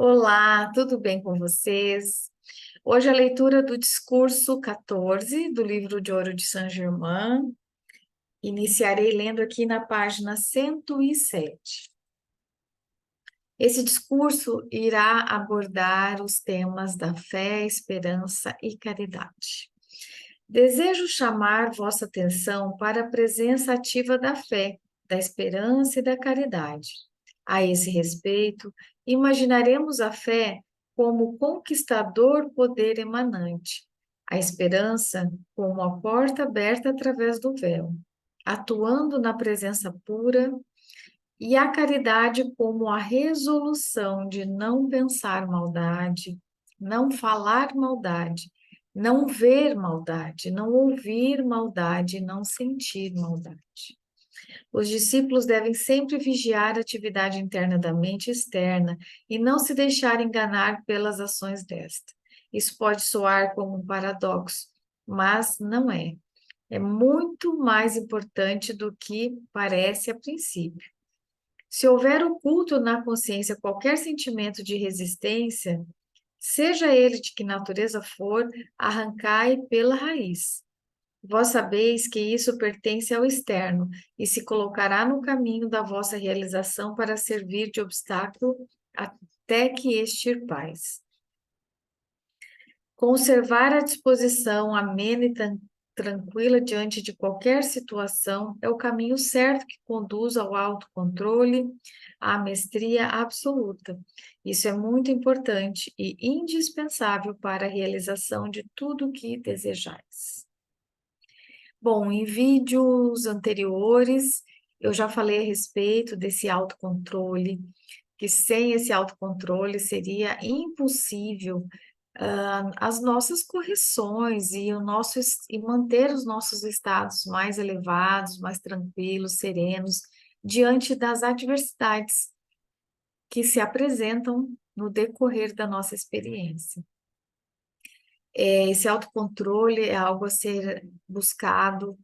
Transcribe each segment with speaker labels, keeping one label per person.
Speaker 1: Olá, tudo bem com vocês? Hoje a leitura do discurso 14 do livro de Ouro de Saint-Germain. Iniciarei lendo aqui na página 107. Esse discurso irá abordar os temas da fé, esperança e caridade. Desejo chamar vossa atenção para a presença ativa da fé, da esperança e da caridade. A esse respeito, imaginaremos a fé como conquistador poder emanante, a esperança como a porta aberta através do véu, atuando na presença pura, e a caridade como a resolução de não pensar maldade, não falar maldade, não ver maldade, não ouvir maldade, não sentir maldade. Os discípulos devem sempre vigiar a atividade interna da mente e externa e não se deixar enganar pelas ações desta. Isso pode soar como um paradoxo, mas não é. É muito mais importante do que parece a princípio. Se houver oculto na consciência qualquer sentimento de resistência, seja ele de que natureza for, arrancai pela raiz. Vós sabeis que isso pertence ao externo e se colocará no caminho da vossa realização para servir de obstáculo até que extirpais. Conservar a disposição amena e tranquila diante de qualquer situação é o caminho certo que conduz ao autocontrole, à mestria absoluta. Isso é muito importante e indispensável para a realização de tudo o que desejais. Bom, em vídeos anteriores eu já falei a respeito desse autocontrole, que sem esse autocontrole seria impossível as nossas correções e manter os nossos estados mais elevados, mais tranquilos, serenos, diante das adversidades que se apresentam no decorrer da nossa experiência. Esse autocontrole é algo a ser buscado,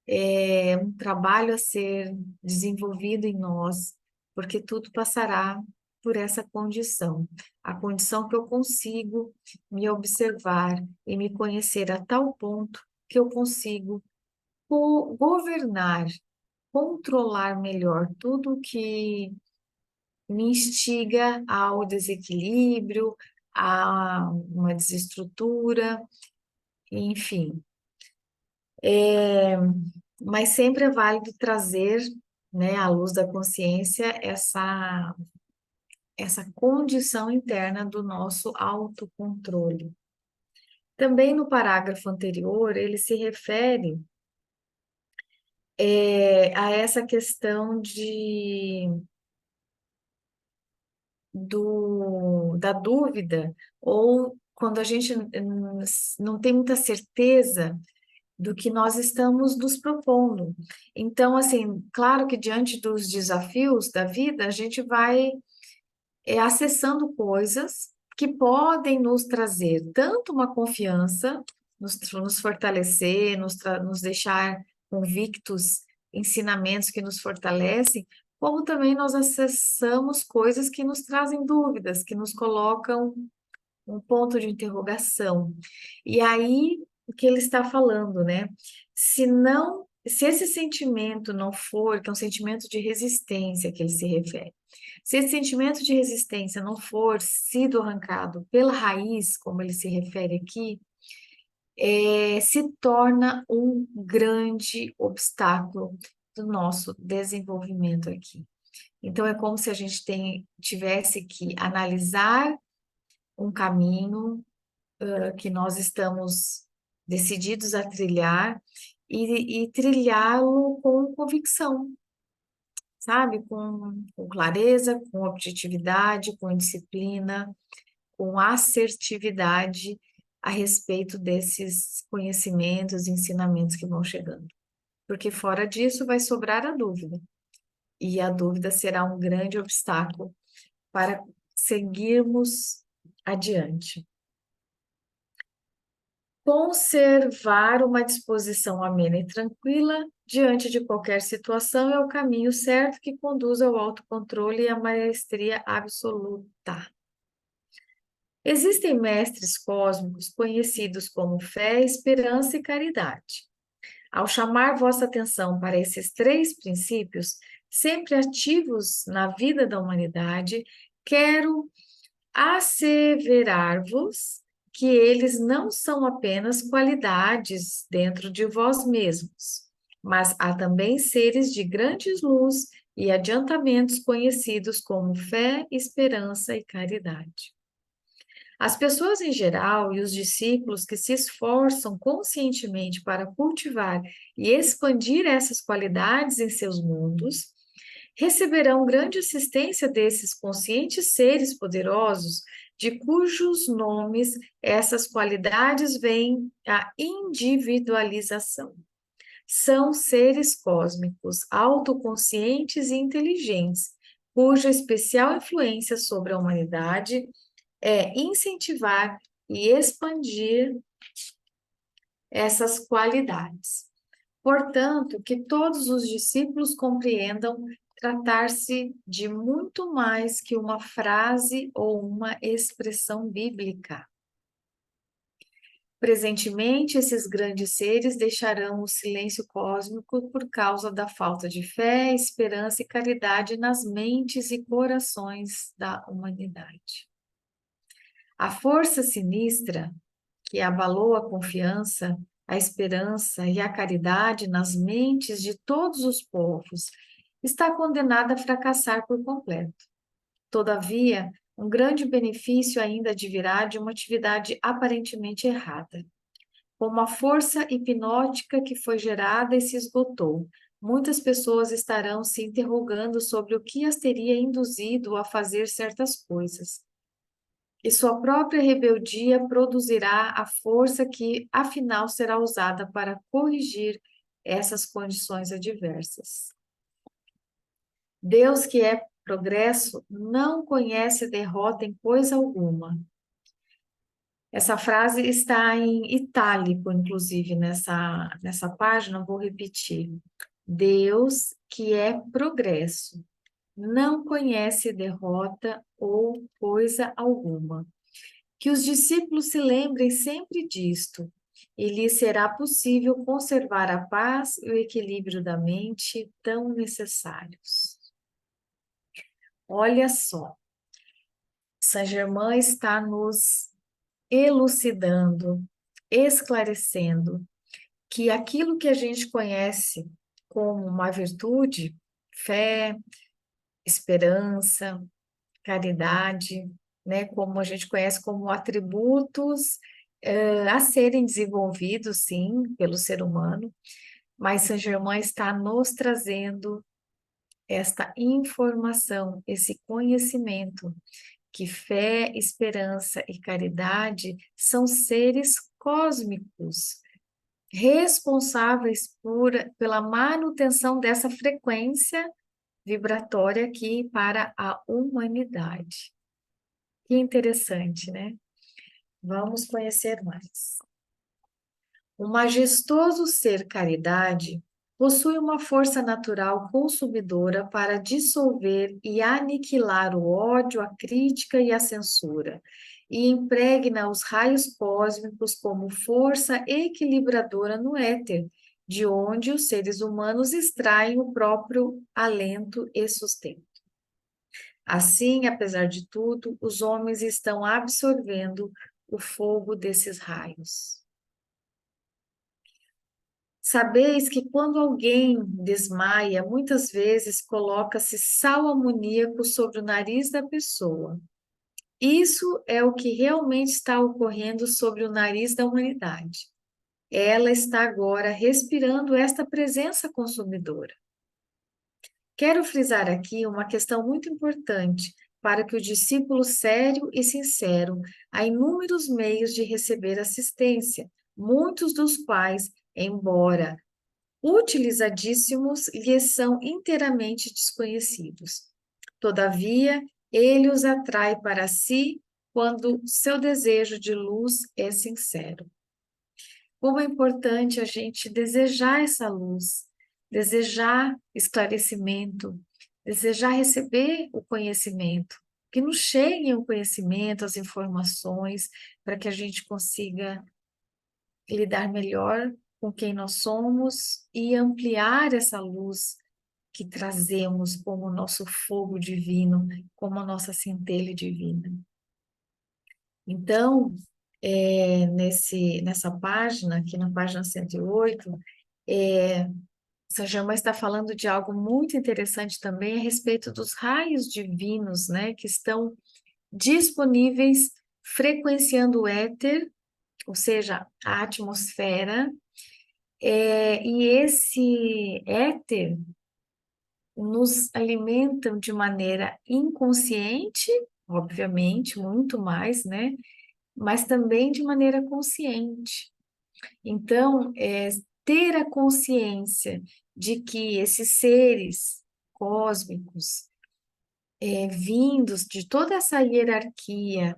Speaker 1: é um trabalho a ser desenvolvido em nós, porque tudo passará por essa condição, a condição que eu consigo me observar e me conhecer a tal ponto que eu consigo governar, controlar melhor tudo que me instiga ao desequilíbrio, a uma desestrutura, enfim. Mas sempre é válido trazer, né, à luz da consciência essa condição interna do nosso autocontrole. Também no parágrafo anterior, ele se refere a essa questão da dúvida, ou quando a gente não tem muita certeza do que nós estamos nos propondo. Então, assim, claro que diante dos desafios da vida, a gente vai acessando coisas que podem nos trazer tanto uma confiança, nos fortalecer, nos deixar convictos, ensinamentos que nos fortalecem, como também nós acessamos coisas que nos trazem dúvidas, que nos colocam um ponto de interrogação. E aí, o que ele está falando, né? Se esse sentimento não for, que é um sentimento de resistência que ele se refere, se esse sentimento de resistência não for sido arrancado pela raiz, como ele se refere aqui, se torna um grande obstáculo do nosso desenvolvimento aqui. Então, é como se a gente tivesse que analisar um caminho que nós estamos decididos a trilhar e trilhá-lo com convicção, sabe? Com clareza, com objetividade, com disciplina, com assertividade a respeito desses conhecimentos e ensinamentos que vão chegando. Porque fora disso vai sobrar a dúvida. E a dúvida será um grande obstáculo para seguirmos adiante. Conservar uma disposição amena e tranquila diante de qualquer situação é o caminho certo que conduz ao autocontrole e à maestria absoluta. Existem mestres cósmicos conhecidos como fé, esperança e caridade. Ao chamar vossa atenção para esses três princípios, sempre ativos na vida da humanidade, quero asseverar-vos que eles não são apenas qualidades dentro de vós mesmos, mas há também seres de grandes luz e adiantamentos conhecidos como fé, esperança e caridade. As pessoas em geral e os discípulos que se esforçam conscientemente para cultivar e expandir essas qualidades em seus mundos, receberão grande assistência desses conscientes seres poderosos, de cujos nomes essas qualidades vêm a individualização. São seres cósmicos, autoconscientes e inteligentes, cuja especial influência sobre a humanidade é incentivar e expandir essas qualidades. Portanto, que todos os discípulos compreendam tratar-se de muito mais que uma frase ou uma expressão bíblica. Presentemente, esses grandes seres deixarão o silêncio cósmico por causa da falta de fé, esperança e caridade nas mentes e corações da humanidade. A força sinistra que abalou a confiança, a esperança e a caridade nas mentes de todos os povos, está condenada a fracassar por completo. Todavia, um grande benefício ainda advirá de uma atividade aparentemente errada. Como a força hipnótica que foi gerada e se esgotou, muitas pessoas estarão se interrogando sobre o que as teria induzido a fazer certas coisas. E sua própria rebeldia produzirá a força que, afinal, será usada para corrigir essas condições adversas. Deus, que é progresso, não conhece derrota em coisa alguma. Essa frase está em itálico, inclusive, nessa página, vou repetir. Deus, que é progresso, não conhece derrota ou coisa alguma. Que os discípulos se lembrem sempre disto, e lhes será possível conservar a paz e o equilíbrio da mente tão necessários. Olha só, Saint-Germain está nos elucidando, esclarecendo que aquilo que a gente conhece como uma virtude, fé, esperança, caridade, né, como a gente conhece como atributos a serem desenvolvidos, sim, pelo ser humano, mas Saint-Germain está nos trazendo esta informação, esse conhecimento, que fé, esperança e caridade são seres cósmicos, responsáveis pela manutenção dessa frequência vibratória aqui para a humanidade. Que interessante, né? Vamos conhecer mais. O majestoso ser caridade possui uma força natural consumidora para dissolver e aniquilar o ódio, a crítica e a censura, e impregna os raios cósmicos como força equilibradora no éter, de onde os seres humanos extraem o próprio alento e sustento. Assim, apesar de tudo, os homens estão absorvendo o fogo desses raios. Sabeis que quando alguém desmaia, muitas vezes coloca-se sal amoníaco sobre o nariz da pessoa. Isso é o que realmente está ocorrendo sobre o nariz da humanidade. Ela está agora respirando esta presença consumidora. Quero frisar aqui uma questão muito importante para que o discípulo sério e sincero há inúmeros meios de receber assistência, muitos dos quais, embora utilizadíssimos, lhes são inteiramente desconhecidos. Todavia, ele os atrai para si quando seu desejo de luz é sincero. Como é importante a gente desejar essa luz, desejar esclarecimento, desejar receber o conhecimento, que nos cheguem o conhecimento, as informações, para que a gente consiga lidar melhor com quem nós somos e ampliar essa luz que trazemos como o nosso fogo divino, como a nossa centelha divina. Então, nessa página, aqui na página 108, São Germain está falando de algo muito interessante também a respeito dos raios divinos, né, que estão disponíveis frequenciando o éter, ou seja, a atmosfera, e esse éter nos alimentam de maneira inconsciente, obviamente, muito mais, né? Mas também de maneira consciente. Então, ter a consciência de que esses seres cósmicos, vindos de toda essa hierarquia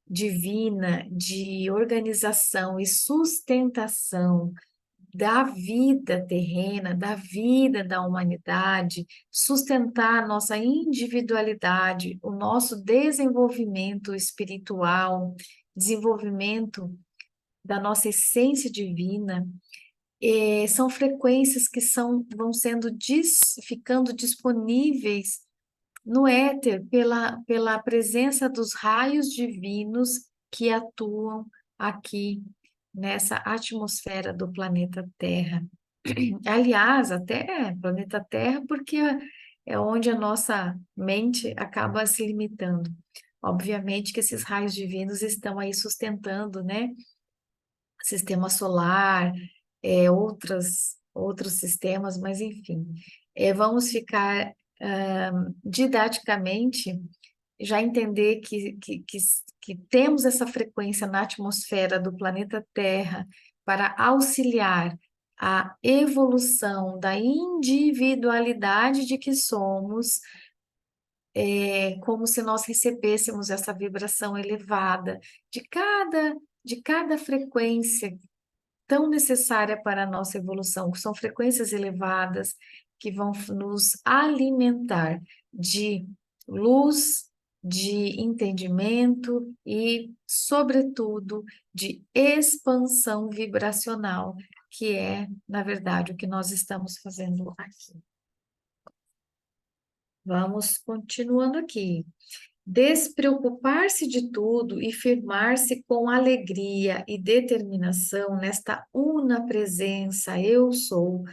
Speaker 1: divina de organização e sustentação da vida terrena, da vida da humanidade, sustentar a nossa individualidade, o nosso desenvolvimento espiritual, desenvolvimento da nossa essência divina, são frequências que vão sendo ficando disponíveis no éter pela presença dos raios divinos que atuam aqui nessa atmosfera do planeta Terra. Aliás, até planeta Terra, porque é onde a nossa mente acaba se limitando. Obviamente que esses raios divinos estão aí sustentando, né? Sistema solar, outros sistemas, mas enfim. Vamos ficar didaticamente já entender que temos essa frequência na atmosfera do planeta Terra para auxiliar a evolução da individualidade de que somos, como se nós recebêssemos essa vibração elevada de cada frequência tão necessária para a nossa evolução, que são frequências elevadas que vão nos alimentar de luz, de entendimento e, sobretudo, de expansão vibracional, que é, na verdade, o que nós estamos fazendo aqui. Vamos continuando aqui. Despreocupar-se de tudo e firmar-se com alegria e determinação nesta una presença eu sou,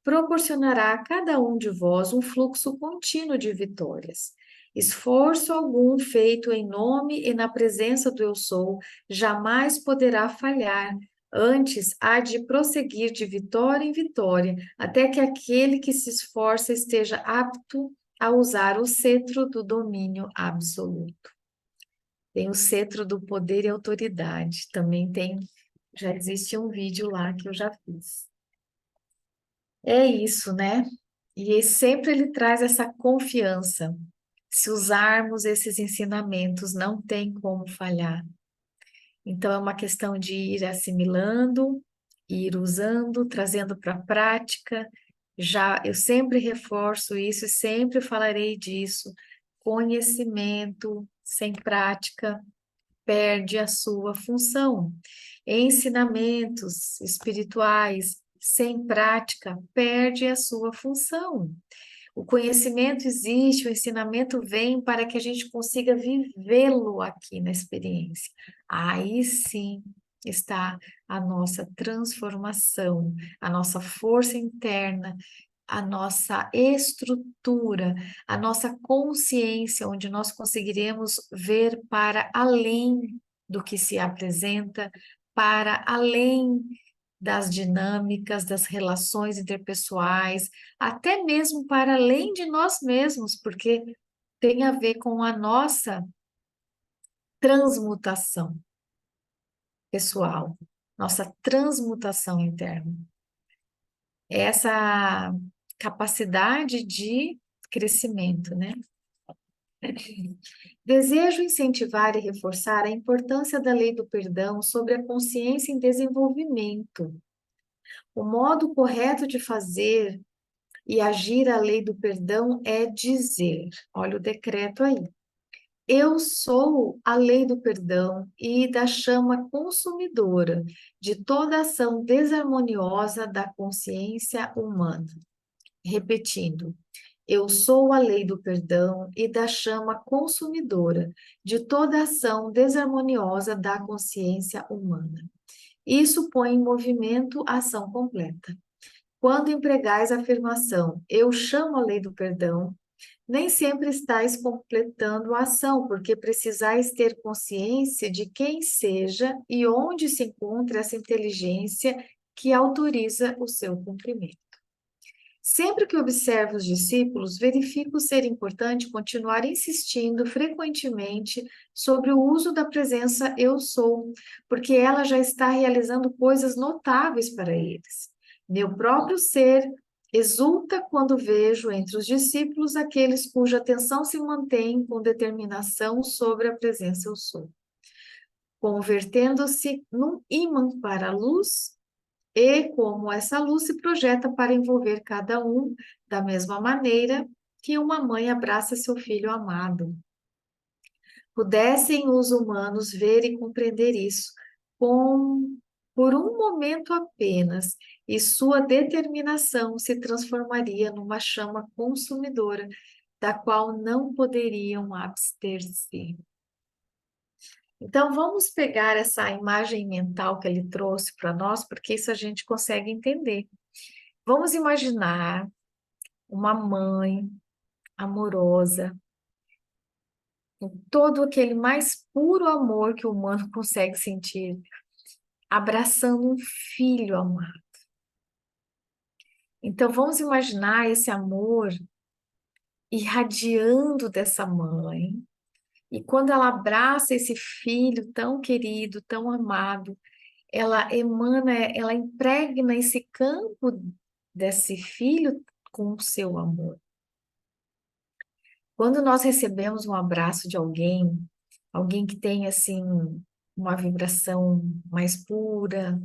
Speaker 1: proporcionará a cada um de vós um fluxo contínuo de vitórias. Esforço algum feito em nome e na presença do eu sou jamais poderá falhar. Antes, há de prosseguir de vitória em vitória, até que aquele que se esforça esteja apto a usar o cetro do domínio absoluto. Tem o cetro do poder e autoridade. Também já existe um vídeo lá que eu já fiz. É isso, né? E sempre ele traz essa confiança. Se usarmos esses ensinamentos, não tem como falhar. Então, é uma questão de ir assimilando, ir usando, trazendo para a prática. Eu sempre reforço isso e sempre falarei disso. Conhecimento sem prática perde a sua função. Ensinamentos espirituais sem prática perde a sua função. O conhecimento existe, o ensinamento vem para que a gente consiga vivê-lo aqui na experiência. Aí sim está a nossa transformação, a nossa força interna, a nossa estrutura, a nossa consciência, onde nós conseguiremos ver para além do que se apresenta, para além das dinâmicas, das relações interpessoais, até mesmo para além de nós mesmos, porque tem a ver com a nossa transmutação pessoal, nossa transmutação interna. Essa capacidade de crescimento, né? Desejo incentivar e reforçar a importância da lei do perdão sobre a consciência em desenvolvimento. O modo correto de fazer e agir a lei do perdão é dizer, olha o decreto aí, Eu sou a lei do perdão e da chama consumidora de toda ação desarmoniosa da consciência humana. Repetindo, eu sou a lei do perdão e da chama consumidora de toda ação desarmoniosa da consciência humana. Isso põe em movimento a ação completa. Quando empregais a afirmação, eu chamo a lei do perdão, nem sempre estáis completando a ação, porque precisais ter consciência de quem seja e onde se encontra essa inteligência que autoriza o seu cumprimento. Sempre que observo os discípulos, verifico ser importante continuar insistindo frequentemente sobre o uso da presença eu sou, porque ela já está realizando coisas notáveis para eles. Meu próprio ser exulta quando vejo entre os discípulos aqueles cuja atenção se mantém com determinação sobre a presença eu sou, convertendo-se num ímã para a luz e como essa luz se projeta para envolver cada um da mesma maneira que uma mãe abraça seu filho amado. Pudessem os humanos ver e compreender isso com, por um momento apenas, e sua determinação se transformaria numa chama consumidora, da qual não poderiam abster-se. Então, vamos pegar essa imagem mental que ele trouxe para nós, porque isso a gente consegue entender. Vamos imaginar uma mãe amorosa, com todo aquele mais puro amor que o humano consegue sentir, abraçando um filho amado. Então, vamos imaginar esse amor irradiando dessa mãe, e quando ela abraça esse filho tão querido, tão amado, ela emana, ela impregna esse campo desse filho com o seu amor. Quando nós recebemos um abraço de alguém, alguém que tem assim uma vibração mais pura,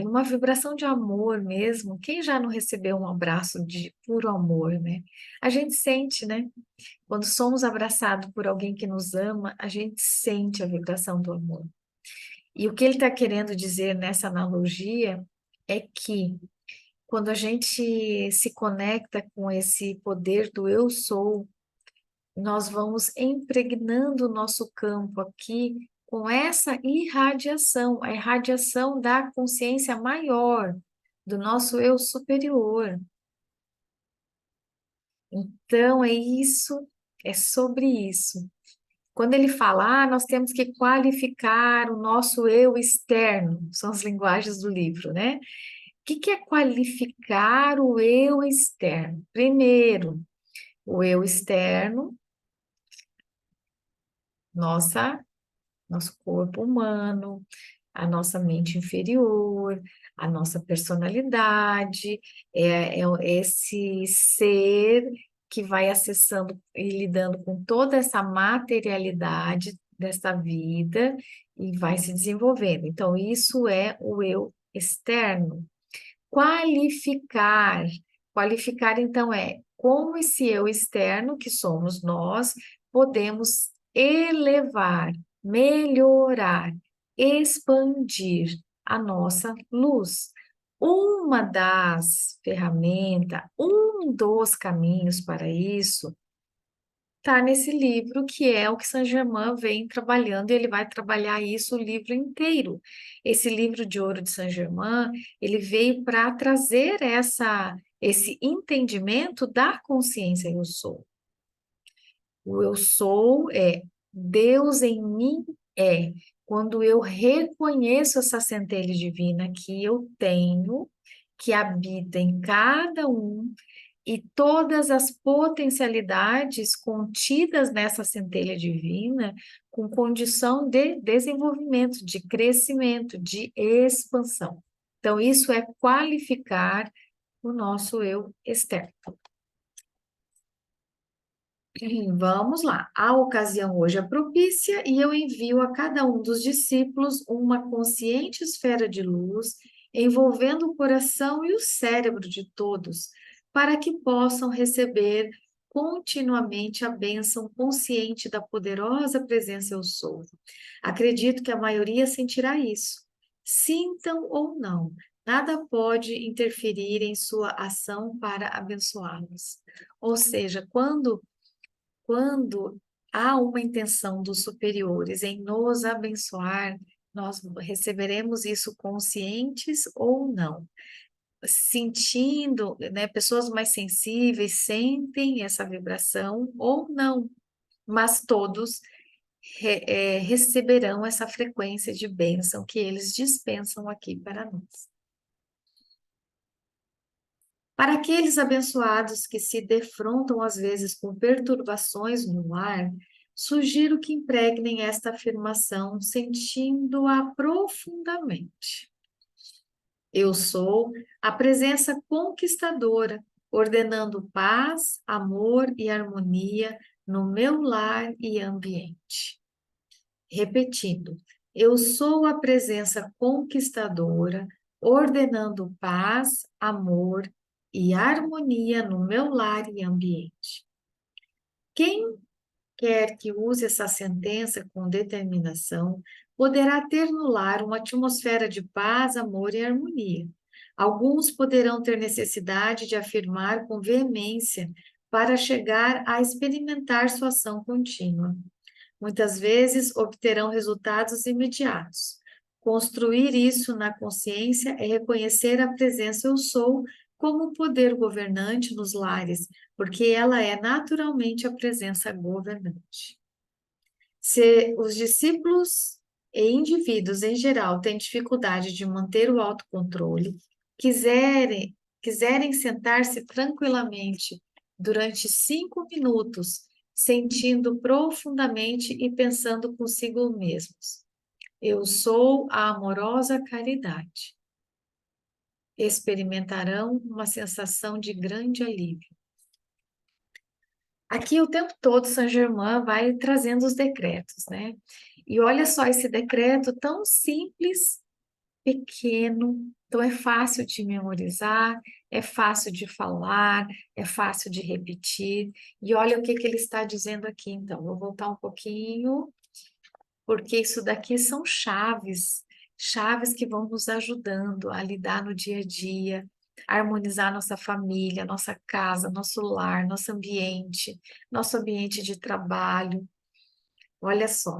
Speaker 1: uma vibração de amor mesmo. Quem já não recebeu um abraço de puro amor, né? A gente sente, né? Quando somos abraçados por alguém que nos ama, a gente sente a vibração do amor. E o que ele está querendo dizer nessa analogia é que quando a gente se conecta com esse poder do eu sou, nós vamos impregnando o nosso campo aqui com essa irradiação, a irradiação da consciência maior, do nosso eu superior. Então, é isso, é sobre isso. Quando ele fala, nós temos que qualificar o nosso eu externo, são as linguagens do livro, né? O que é qualificar o eu externo? Primeiro, o eu externo, nosso corpo humano, a nossa mente inferior, a nossa personalidade, é esse ser que vai acessando e lidando com toda essa materialidade desta vida e vai se desenvolvendo. Então, isso é o eu externo. Qualificar. Qualificar, então, é como esse eu externo, que somos nós, podemos elevar, melhorar, expandir a nossa luz. Uma das ferramentas, um dos caminhos para isso está nesse livro, que é o que Saint-Germain vem trabalhando, e ele vai trabalhar isso o livro inteiro. Esse livro de ouro de Saint-Germain, ele veio para trazer esse entendimento da consciência eu sou. O eu sou é Deus em mim é quando eu reconheço essa centelha divina que eu tenho, que habita em cada um, e todas as potencialidades contidas nessa centelha divina, com condição de desenvolvimento, de crescimento, de expansão. Então, isso é qualificar o nosso eu externo. Vamos lá. A ocasião hoje é propícia e eu envio a cada um dos discípulos uma consciente esfera de luz envolvendo o coração e o cérebro de todos, para que possam receber continuamente a bênção consciente da poderosa presença eu sou. Acredito que a maioria sentirá isso. Sintam ou não, nada pode interferir em sua ação para abençoá-los. Ou seja, quando há uma intenção dos superiores em nos abençoar, nós receberemos isso conscientes ou não. Sentindo, né, pessoas mais sensíveis sentem essa vibração ou não, mas todos receberão essa frequência de bênção que eles dispensam aqui para nós. Para aqueles abençoados que se defrontam às vezes com perturbações no lar, sugiro que impregnem esta afirmação sentindo-a profundamente. Eu sou a presença conquistadora, ordenando paz, amor e harmonia no meu lar e ambiente. Repetindo, eu sou a presença conquistadora, ordenando paz, amor e harmonia no meu lar e ambiente. Quem quer que use essa sentença com determinação, poderá ter no lar uma atmosfera de paz, amor e harmonia. Alguns poderão ter necessidade de afirmar com veemência para chegar a experimentar sua ação contínua. Muitas vezes obterão resultados imediatos. Construir isso na consciência é reconhecer a presença eu sou como poder governante nos lares, porque ela é naturalmente a presença governante. Se os discípulos e indivíduos em geral têm dificuldade de manter o autocontrole, quiserem sentar-se tranquilamente durante 5 minutos, sentindo profundamente e pensando consigo mesmos. Eu sou a amorosa caridade. Experimentarão uma sensação de grande alívio. Aqui o tempo todo Saint Germain vai trazendo os decretos, né? E olha só esse decreto tão simples, pequeno, então é fácil de memorizar, é fácil de falar, é fácil de repetir. E olha o que ele está dizendo aqui, então. Vou voltar um pouquinho, porque isso daqui são chaves, chaves que vão nos ajudando a lidar no dia a dia, a harmonizar nossa família, nossa casa, nosso lar, nosso ambiente de trabalho. Olha só.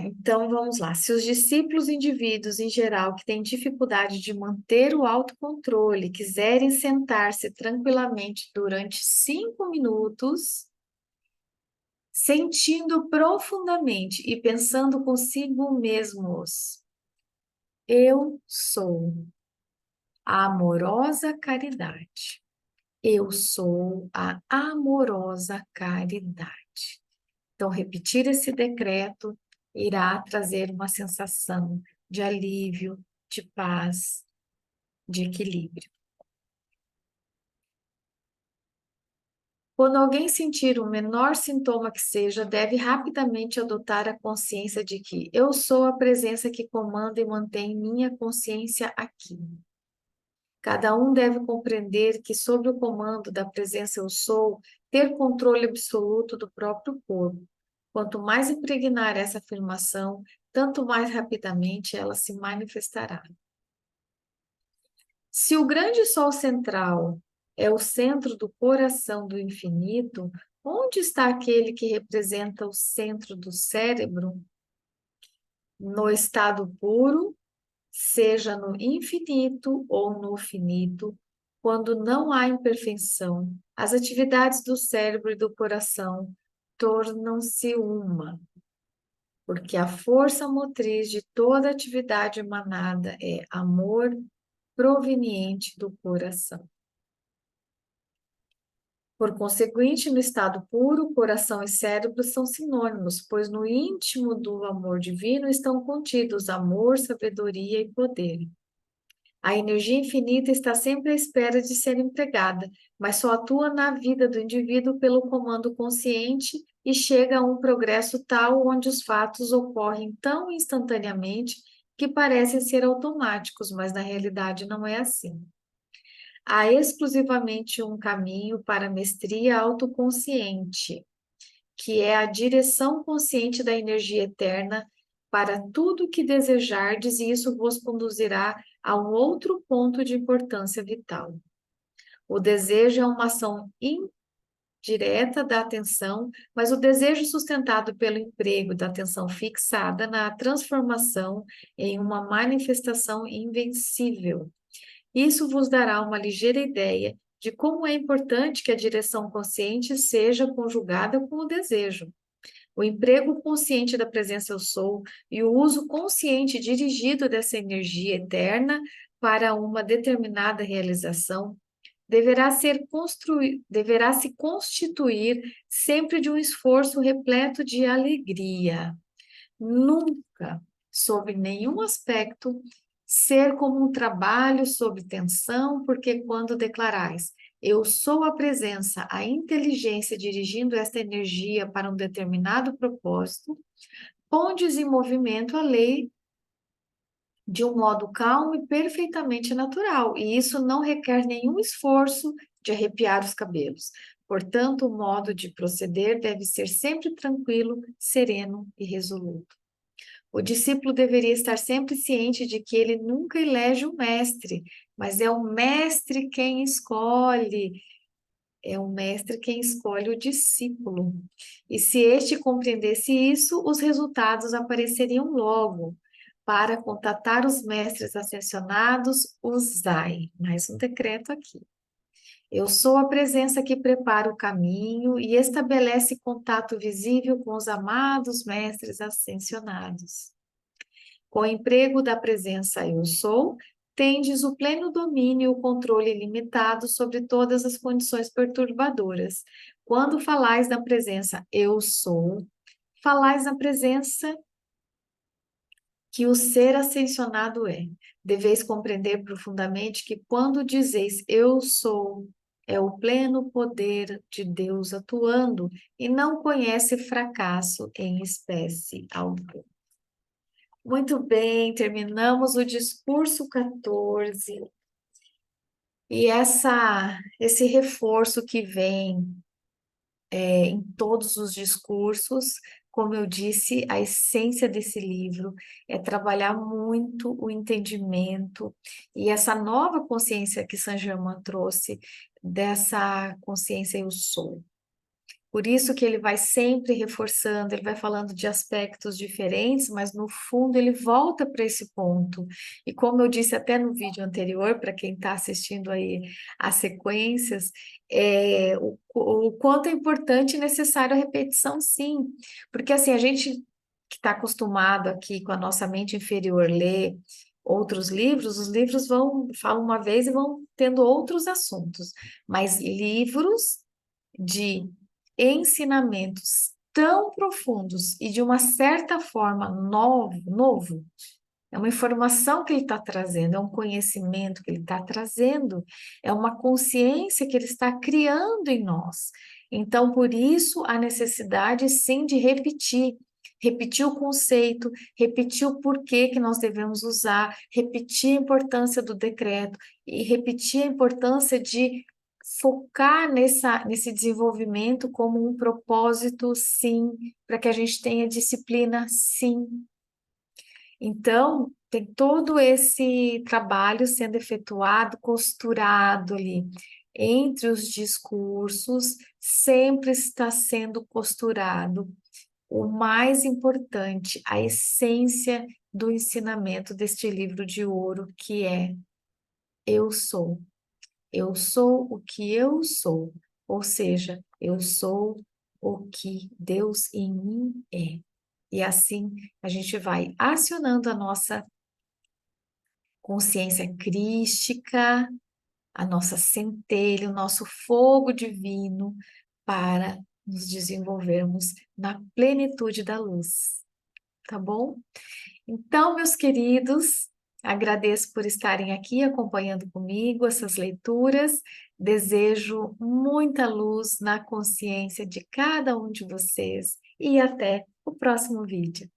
Speaker 1: Então, vamos lá. Se os discípulos indivíduos em geral que têm dificuldade de manter o autocontrole quiserem sentar-se tranquilamente durante 5 minutos, sentindo profundamente e pensando consigo mesmos, eu sou a amorosa caridade. Eu sou a amorosa caridade. Então, repetir esse decreto irá trazer uma sensação de alívio, de paz, de equilíbrio. Quando alguém sentir o menor sintoma que seja, deve rapidamente adotar a consciência de que eu sou a presença que comanda e mantém minha consciência aqui. Cada um deve compreender que, sob o comando da presença eu sou, ter controle absoluto do próprio corpo. Quanto mais impregnar essa afirmação, tanto mais rapidamente ela se manifestará. Se o grande sol central é o centro do coração do infinito, onde está aquele que representa o centro do cérebro? No estado puro, seja no infinito ou no finito, quando não há imperfeição, as atividades do cérebro e do coração tornam-se uma, porque a força motriz de toda atividade emanada é amor proveniente do coração. Por conseguinte, no estado puro, coração e cérebro são sinônimos, pois no íntimo do amor divino estão contidos amor, sabedoria e poder. A energia infinita está sempre à espera de ser empregada, mas só atua na vida do indivíduo pelo comando consciente e chega a um progresso tal onde os fatos ocorrem tão instantaneamente que parecem ser automáticos, mas na realidade não é assim. Há exclusivamente um caminho para a mestria autoconsciente, que é a direção consciente da energia eterna para tudo que desejardes, e isso vos conduzirá a um outro ponto de importância vital. O desejo é uma ação indireta da atenção, mas o desejo sustentado pelo emprego da atenção fixada na transformação em uma manifestação invencível. Isso vos dará uma ligeira ideia de como é importante que a direção consciente seja conjugada com o desejo. O emprego consciente da presença eu sou e o uso consciente e dirigido dessa energia eterna para uma determinada realização deverá se constituir sempre de um esforço repleto de alegria. Nunca, sob nenhum aspecto, ser como um trabalho sob tensão, porque quando declarais, eu sou a presença, a inteligência dirigindo esta energia para um determinado propósito, pondes em movimento a lei de um modo calmo e perfeitamente natural, e isso não requer nenhum esforço de arrepiar os cabelos. Portanto, o modo de proceder deve ser sempre tranquilo, sereno e resoluto. O discípulo deveria estar sempre ciente de que ele nunca elege o mestre, mas é o mestre quem escolhe, é o mestre quem escolhe o discípulo. E se este compreendesse isso, os resultados apareceriam logo. Para contatar os mestres ascensionados, usai. Mais um decreto aqui. Eu sou a presença que prepara o caminho e estabelece contato visível com os amados mestres ascensionados. Com o emprego da presença eu sou, tendes o pleno domínio e o controle ilimitado sobre todas as condições perturbadoras. Quando falais da presença eu sou, falais na presença que o ser ascensionado é. Deveis compreender profundamente que quando dizeis eu sou, é o pleno poder de Deus atuando e não conhece fracasso em espécie alguma. Muito bem, terminamos o discurso 14. E esse reforço que vem em todos os discursos, como eu disse, a essência desse livro é trabalhar muito o entendimento e essa nova consciência que Saint Germain trouxe, dessa consciência eu sou. Por isso que ele vai sempre reforçando, ele vai falando de aspectos diferentes, mas no fundo ele volta para esse ponto. E como eu disse até no vídeo anterior, para quem está assistindo aí as sequências, o quanto é importante e necessário a repetição, sim. Porque assim, a gente que está acostumado aqui com a nossa mente inferior ler outros livros, os livros falam uma vez e vão tendo outros assuntos. Mas livros de ensinamentos tão profundos e de uma certa forma novo, é uma informação que ele está trazendo, é um conhecimento que ele está trazendo, é uma consciência que ele está criando em nós. Então, por isso, a necessidade, sim, de repetir o conceito, repetir o porquê que nós devemos usar, repetir a importância do decreto e repetir a importância de focar nesse desenvolvimento como um propósito, sim, para que a gente tenha disciplina, sim. Então, tem todo esse trabalho sendo efetuado, costurado ali. Entre os discursos, sempre está sendo costurado o mais importante, a essência do ensinamento deste livro de ouro, que é eu sou. Eu sou o que eu sou, ou seja, eu sou o que Deus em mim é. E assim a gente vai acionando a nossa consciência crística, a nossa centelha, o nosso fogo divino para nos desenvolvermos na plenitude da luz, tá bom? Então, meus queridos, agradeço por estarem aqui acompanhando comigo essas leituras. Desejo muita luz na consciência de cada um de vocês e até o próximo vídeo.